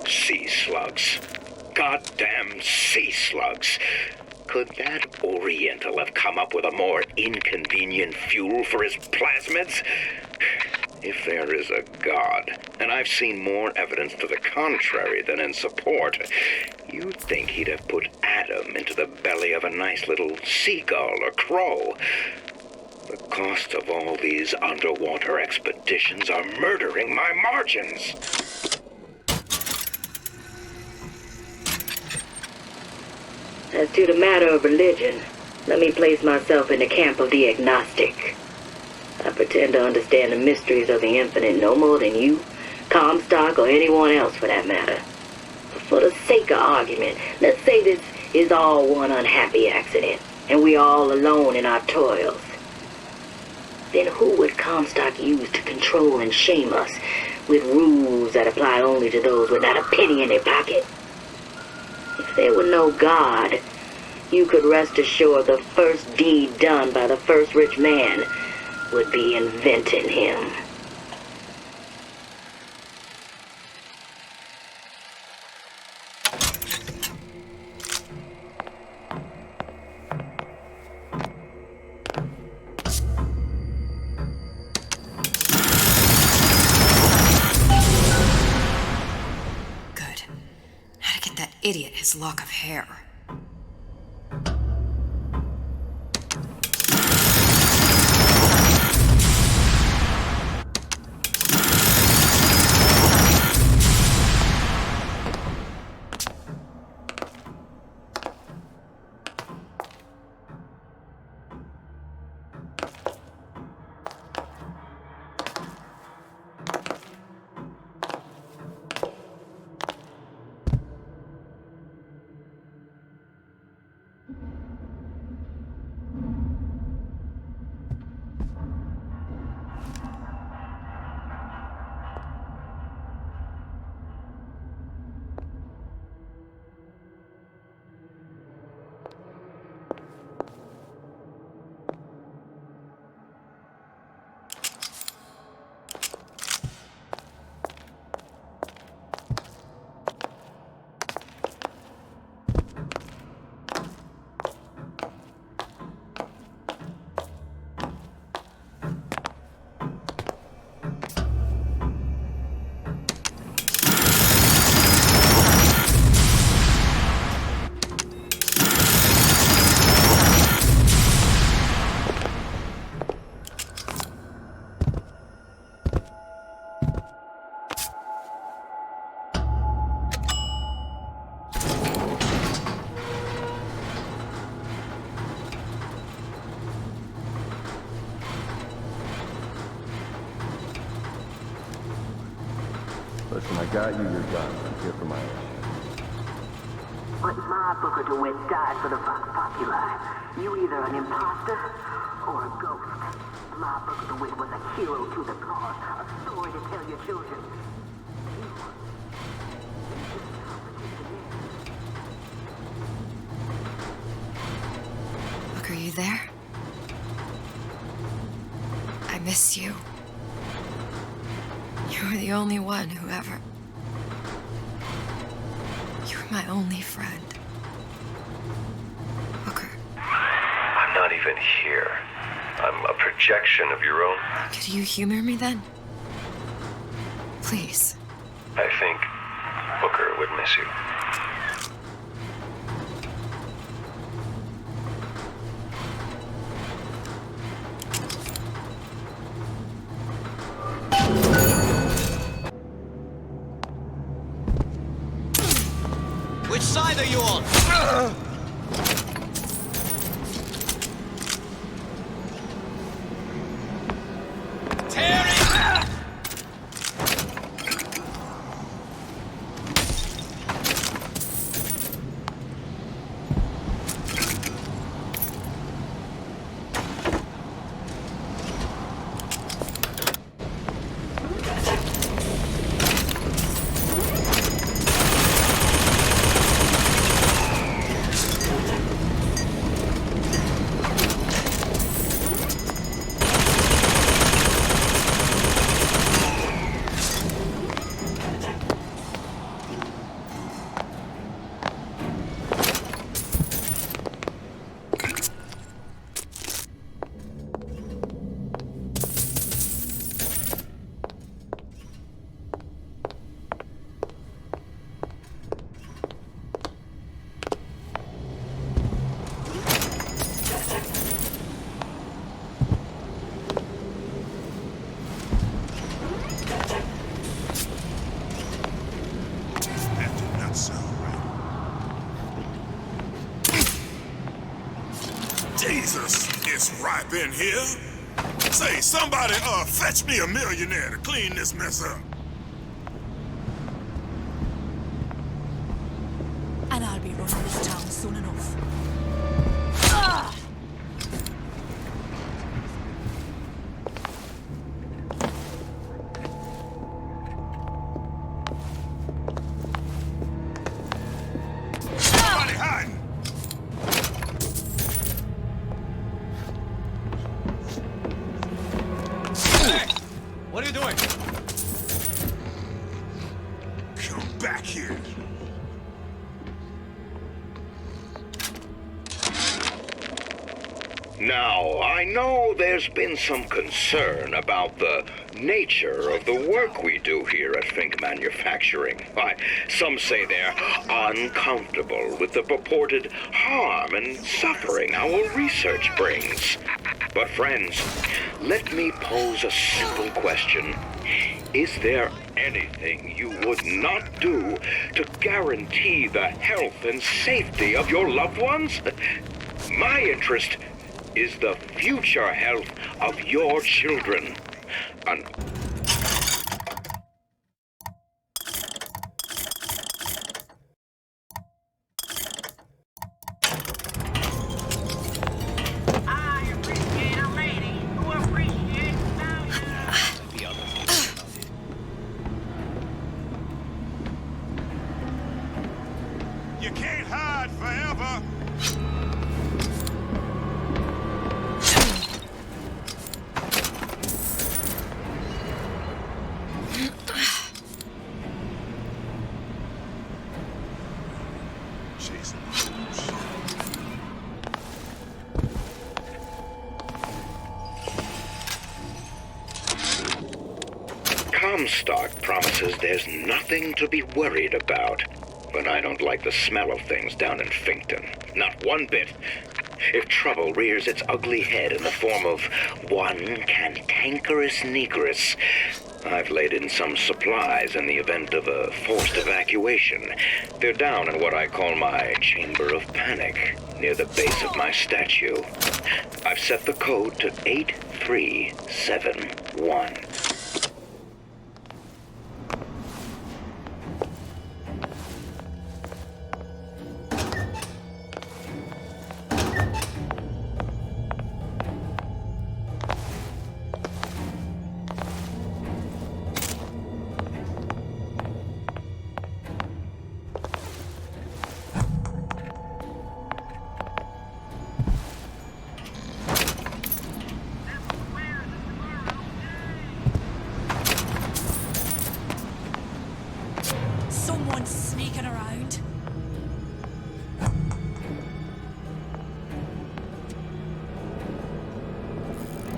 sea slugs. Goddamn sea slugs. Could that Oriental have come up with a more inconvenient fuel for his plasmids? If there is a God, and I've seen more evidence to the contrary than in support, you'd think he'd have put Adam into the belly of a nice little seagull or crow. The cost of all these underwater expeditions are murdering my margins. As to the matter of religion, let me place myself in the camp of the agnostic. I pretend to understand the mysteries of the infinite no more than you, Comstock, or anyone else for that matter. But for the sake of argument, let's say this is all one unhappy accident, and we're all alone in our toils. Then who would Comstock use to control and shame us with rules that apply only to those with not a penny in their pocket? If there were no God, you could rest assured the first deed done by the first rich man would be inventing him. Good. How to get that idiot his lock of hair. Listen, I got you your gun. I'm here for my own. But my Booker DeWitt died for the Vox Populi. You either an imposter or a ghost. My Booker DeWitt was a hero to the cause, a story to tell your children. Look, are you there? I miss you. You were the only one who ever... You were my only friend. Booker. I'm not even here. I'm a projection of your own. Could you humor me then? Please. I think Booker would miss you. Which side are you on? Terry! Jesus, it's ripe in here. Say, somebody, fetch me a millionaire to clean this mess up. And I'll be running this town soon enough. Somebody hiding! What are you doing? Come back here. Now, I know there's been some concern about the nature of the work we do here at Fink Manufacturing. Why, some say they're uncomfortable with the purported harm and suffering our research brings. But friends, let me pose a simple question. Is there anything you would not do to guarantee the health and safety of your loved ones? My interest is the future health of your children. And I appreciate a lady who appreciates value. The others. You can't hide forever. Jason. Comstock promises there's nothing to be worried about. But I don't like the smell of things down in Finkton. Not one bit. If trouble rears its ugly head in the form of one cantankerous negress, I've laid in some supplies in the event of a forced evacuation. They're down in what I call my chamber of panic, near the base of my statue. I've set the code to 8371. Someone's sneaking around.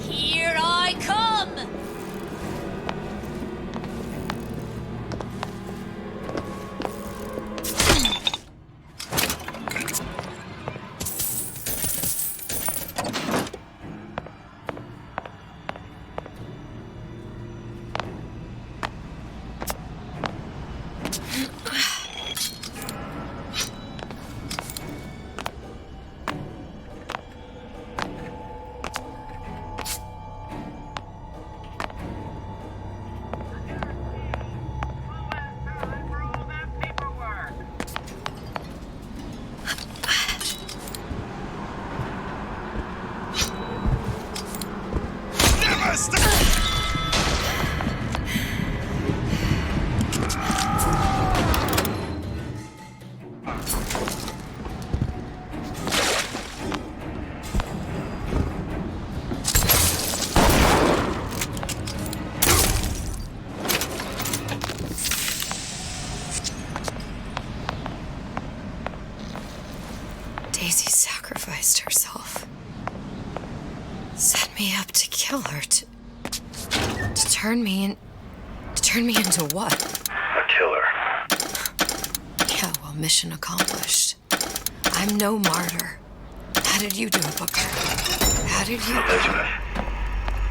Here I come! Daisy sacrificed herself. Set me up to kill her, to turn me into what? A killer. Yeah, well, mission accomplished. I'm no martyr. How did you do it, Booker? How did you... Elizabeth,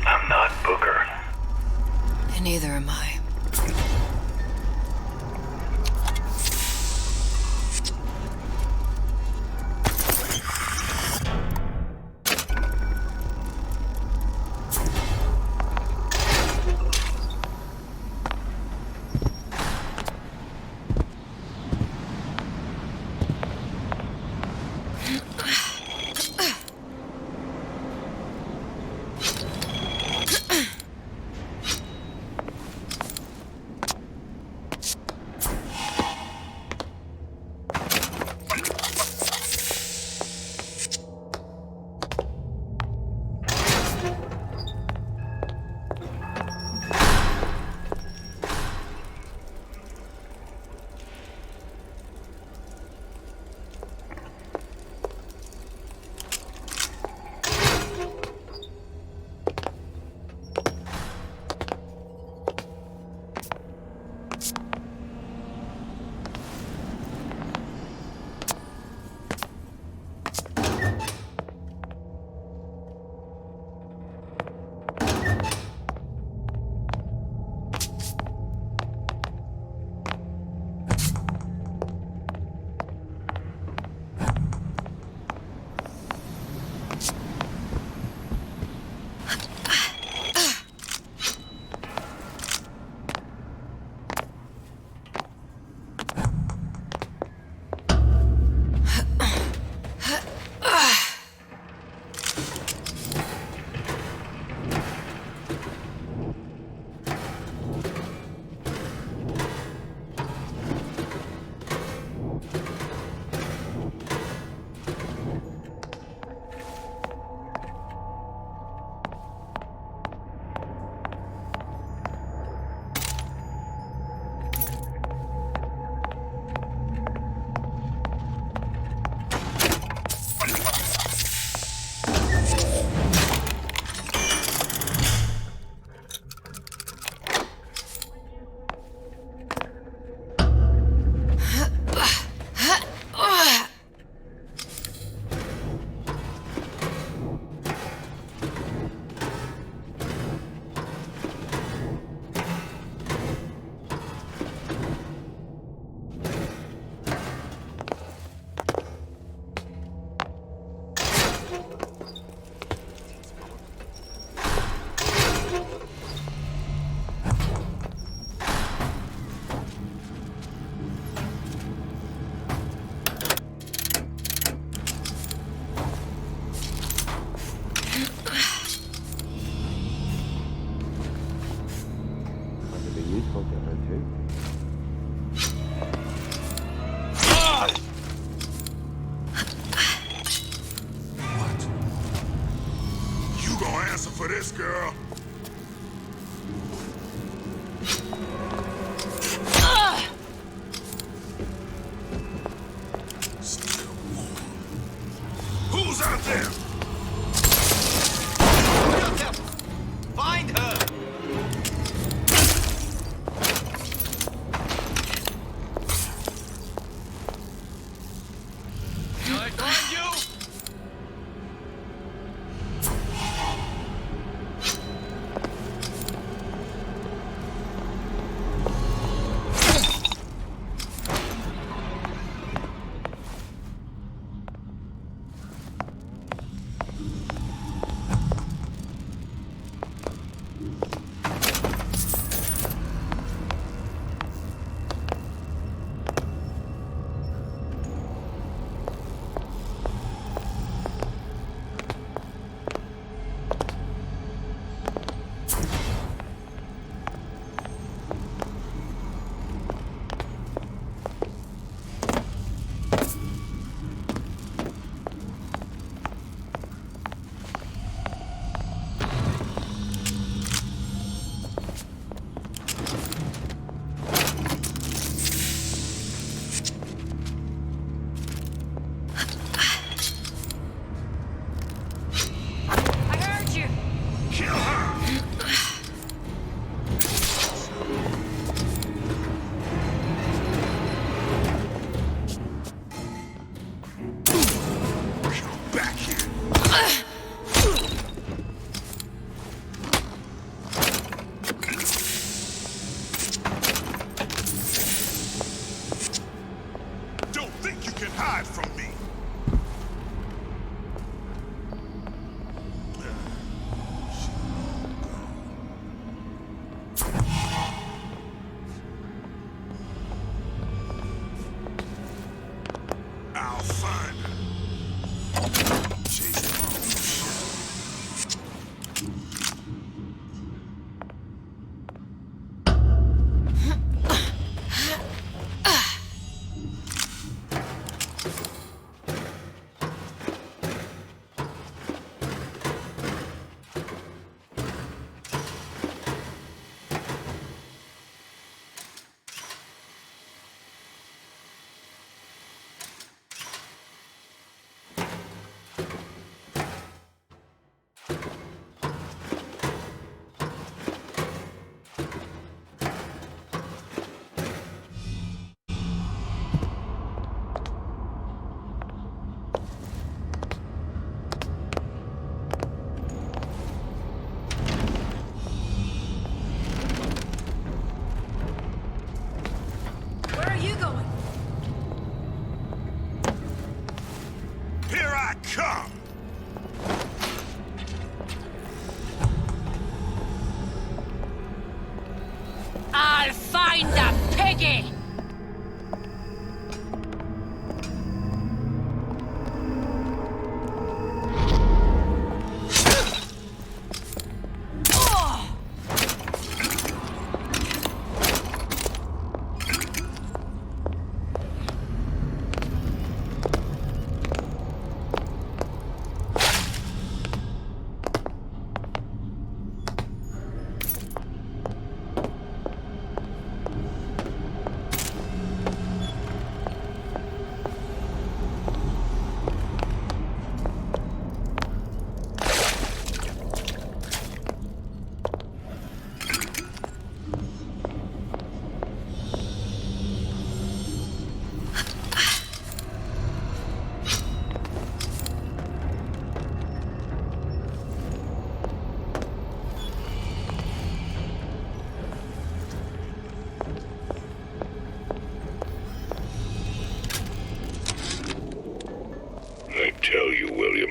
I'm not Booker. And neither am I. them! Find her! Can I find you? I heard you. Kill her! Come back here! Don't think you can hide from me! I'll find her. Chase her off. Where are you going? Here I come! I'll find the piggy! Oh! I tell you, William,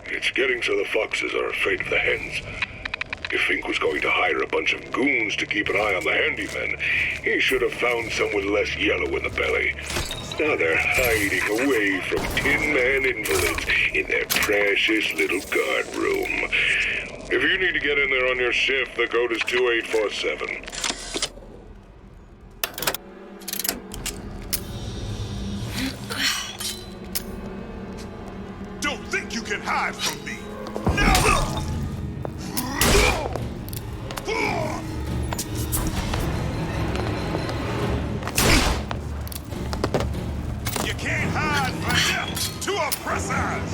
it's getting so the foxes are afraid of the hens. If Fink was going to hire a bunch of goons to keep an eye on the handymen, he should have found some with less yellow in the belly. Now they're hiding away from Tin Man invalids in their precious little guard room. If you need to get in there on your shift, the code is 2847. Don't think you can hide from me! Never! You can't hide from death to oppressors!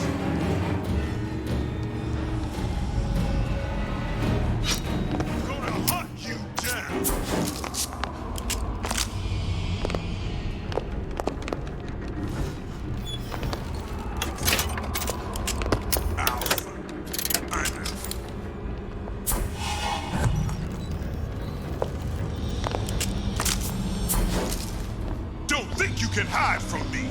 don't think you can hide from me.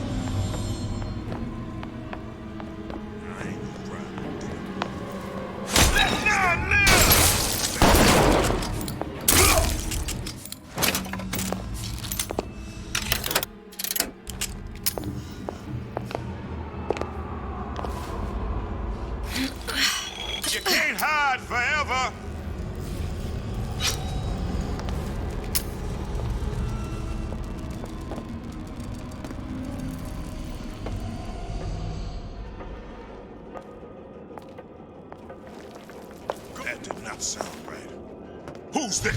I ain't gonna cry. Let none live! You can't hide forever. That did not sound right. Who's there?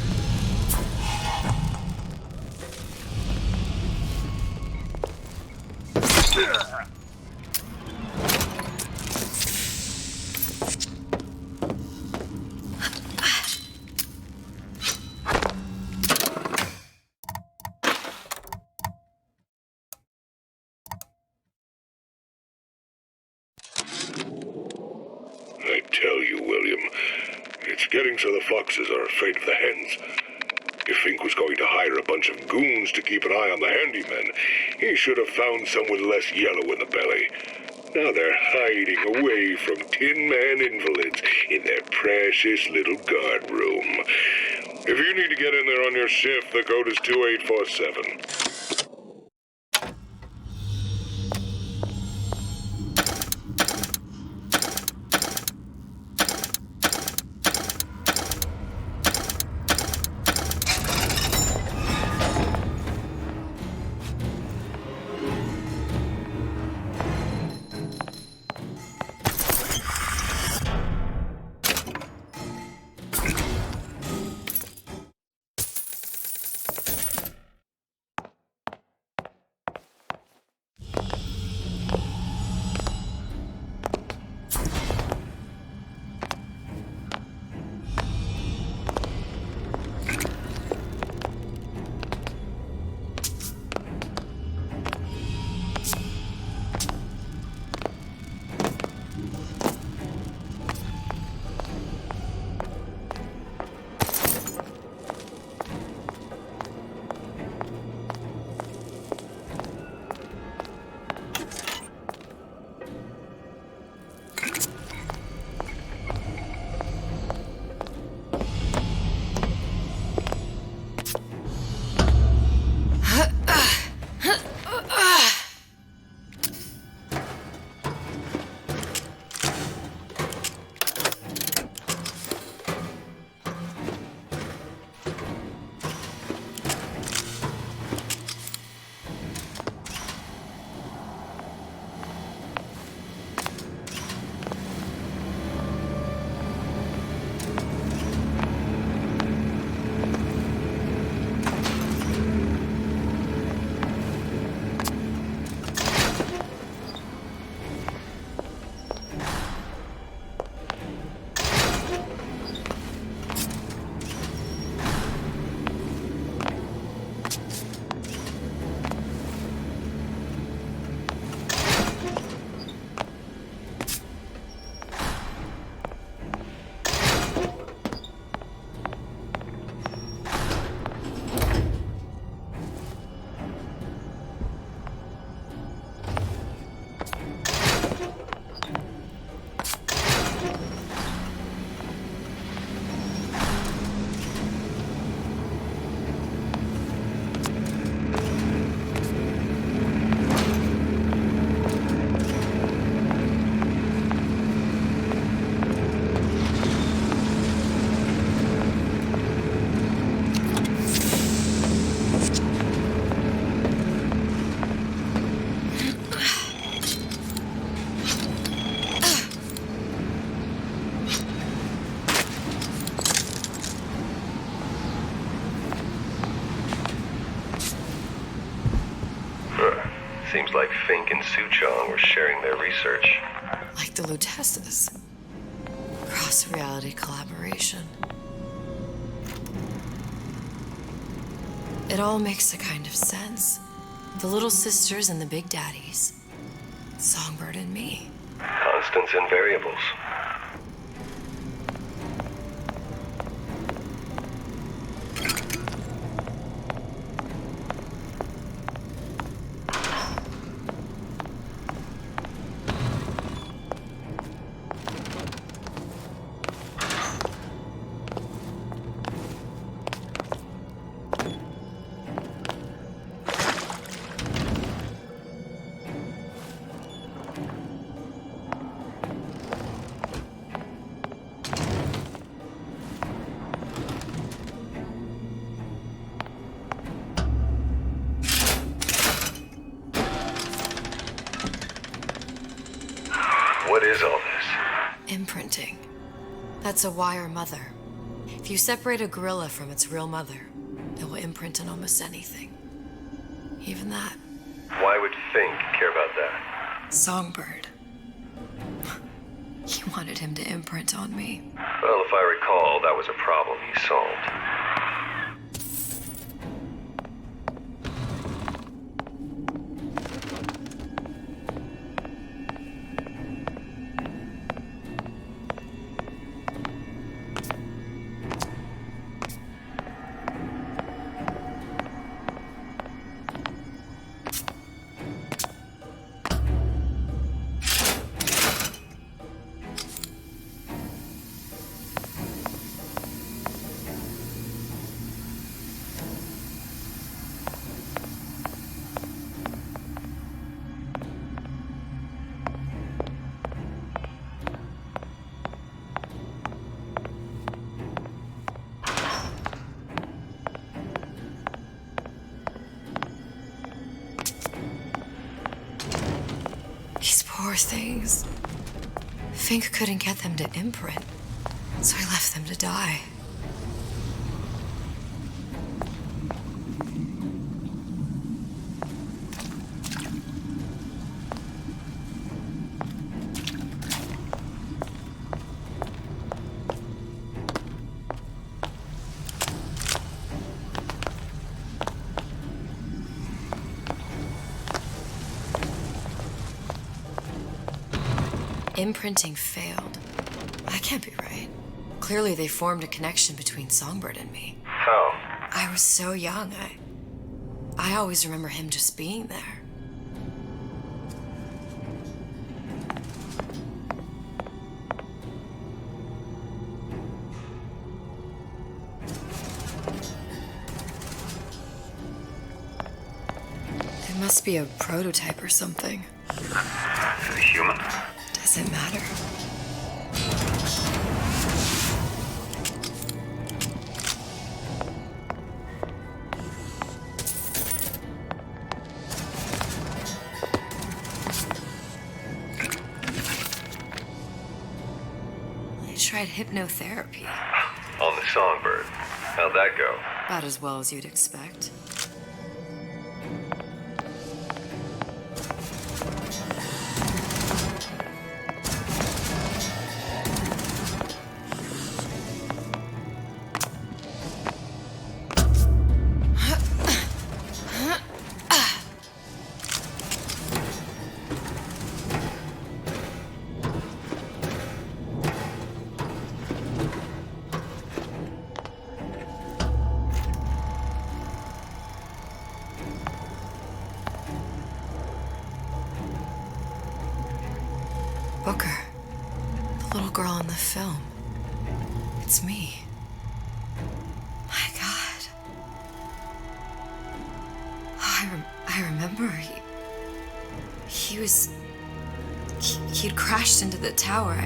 I tell you, William, it's getting so the foxes are afraid of the hens. If Fink was going to hire a bunch of goons to keep an eye on the handyman, he should have found some with less yellow in the belly. Now they're hiding away from Tin Man invalids in their precious little guard room. If you need to get in there on your shift, the code is 2847. Seems like Fink and Suchong were sharing their research. Like the Lutesses. Cross-reality collaboration. It all makes a kind of sense. The little sisters and the big daddies. Songbird and me. Constants and variables. Imprinting. That's a wire mother. If you separate a gorilla from its real mother, it will imprint on almost anything. Even that. Why would Fink care about that? Songbird. He wanted him to imprint on me. Well, if I recall, that was a problem he solved. Poor things. Fink couldn't get them to imprint, so I left them to die. Imprinting failed. That can't be right. Clearly they formed a connection between Songbird and me. How? I was so young, I always remember him just being there. It must be a prototype or something. A human? Does it matter? I tried hypnotherapy. On the Songbird. How'd that go? About as well as you'd expect. Booker. The little girl in the film. It's me. My God. Oh, I remember he'd crashed into the tower.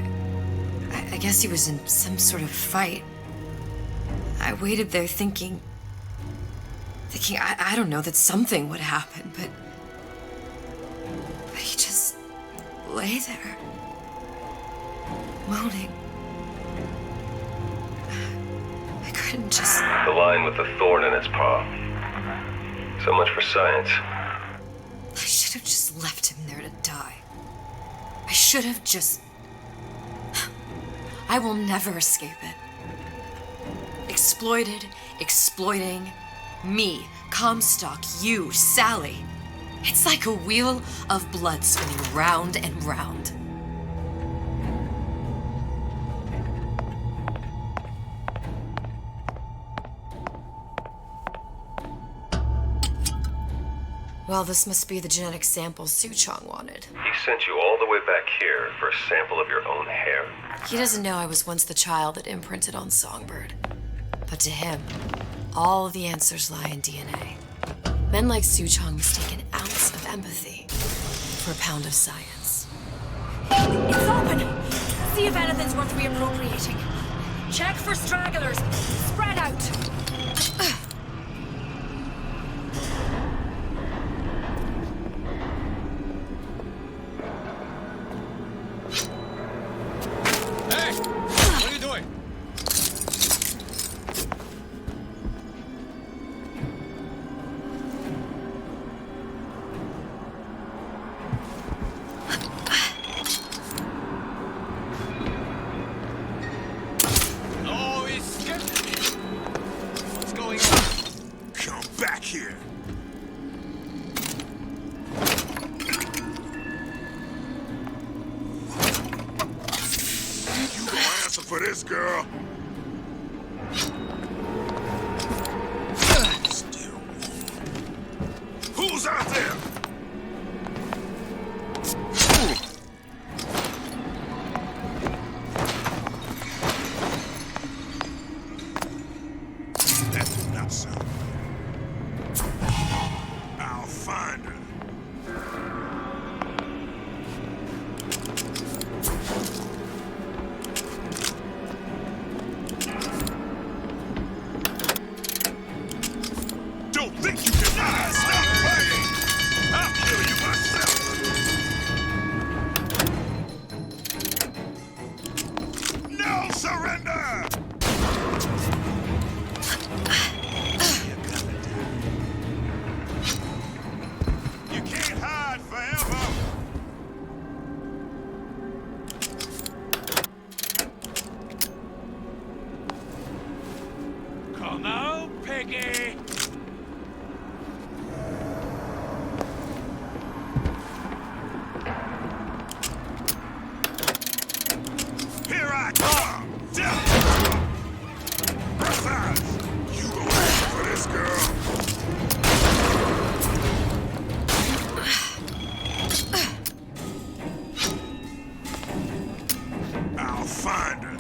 I guess he was in some sort of fight. I waited there thinking I don't know, that something would happen, but he just lay there. Moaning. I couldn't just... The line with the thorn in its paw. So much for science. I should have just left him there to die. I should have just... I will never escape it. Exploited, exploiting, me, Comstock, you, Sally. It's like a wheel of blood spinning round and round. Well, this must be the genetic sample Suchong wanted. He sent you all the way back here for a sample of your own hair? He doesn't know I was once the child that imprinted on Songbird. But to him, all the answers lie in DNA. Men like Suchong mistake an ounce of empathy for a pound of science. It's open! See if anything's worth reappropriating. Check for stragglers. Spread out. for this, girl? Still warm. Who's out there? That did not sound good. I'll find her. Don't think you can stop fighting! I'll kill you myself! No surrender! You can't hide forever! Come out, Piggy! Here I come! Death! Besides, you gon' pay for this, girl. I'll find her.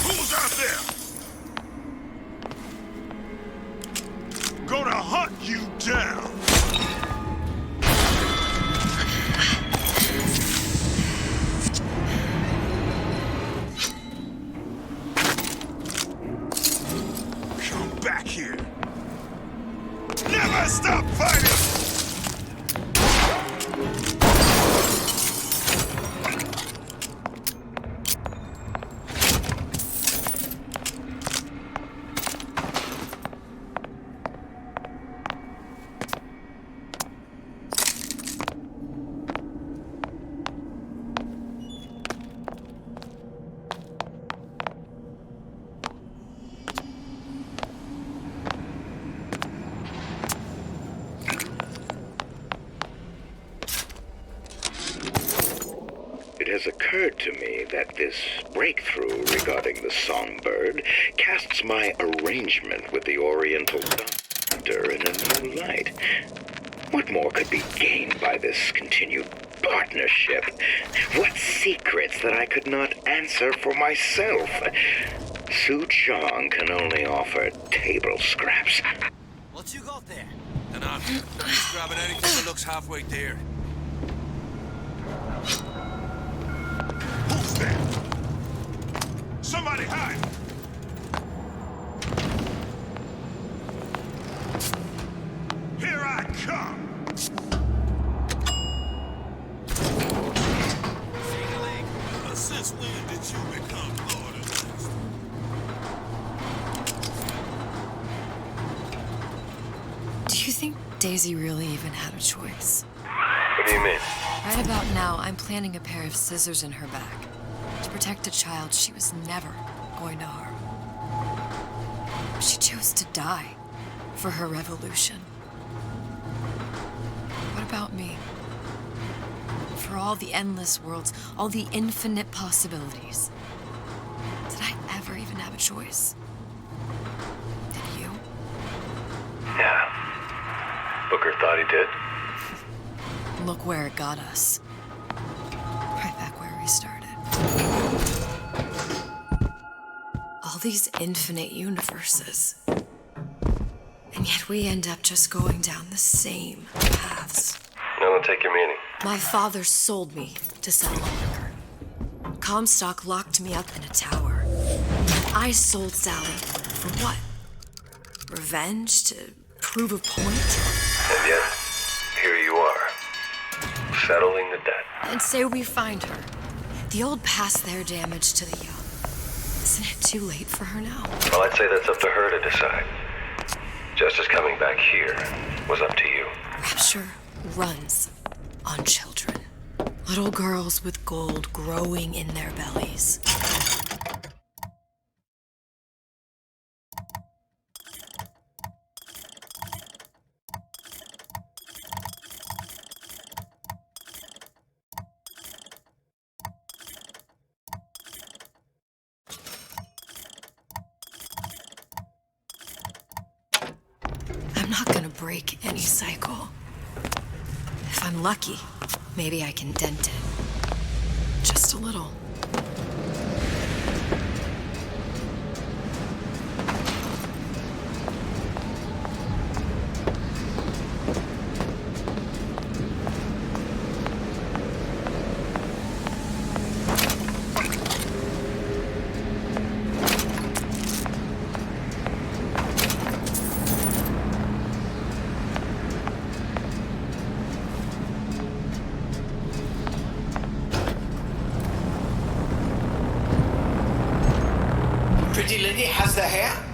Who's out there? Gonna hunt you down. Come back here. Never stop fighting! It has occurred to me that this breakthrough regarding the songbird casts my arrangement with the Oriental Doctor in a new light. What more could be gained by this continued partnership? What secrets that I could not answer for myself? Su Chong can only offer table scraps. What you got there? And I'm just grabbing anything that looks halfway there. Who's there? Somebody hide! Here I come! Since when did you become Lord of this? Do you think Daisy really even had a choice? What do you mean? Right about now, I'm planting a pair of scissors in her back to protect a child she was never going to harm. She chose to die for her revolution. What about me? For all the endless worlds, all the infinite possibilities. Did I ever even have a choice? Did you? Yeah. Booker thought he did. Look where it got us. Right back where we started. All these infinite universes. And yet we end up just going down the same paths. I don't take your meaning. My father sold me to settle hunger. Comstock locked me up in a tower. I sold Sally for what? Revenge? To prove a point? And yet, here you are, settling the debt. And say we find her. The old past their damage to the young. Isn't it too late for her now? Well, I'd say that's up to her to decide. Justice coming back here was up to you. Rapture runs on children. Little girls with gold growing in their bellies. break any cycle. If I'm lucky, maybe I can dent it. Just a little. Pretty lady has the hair?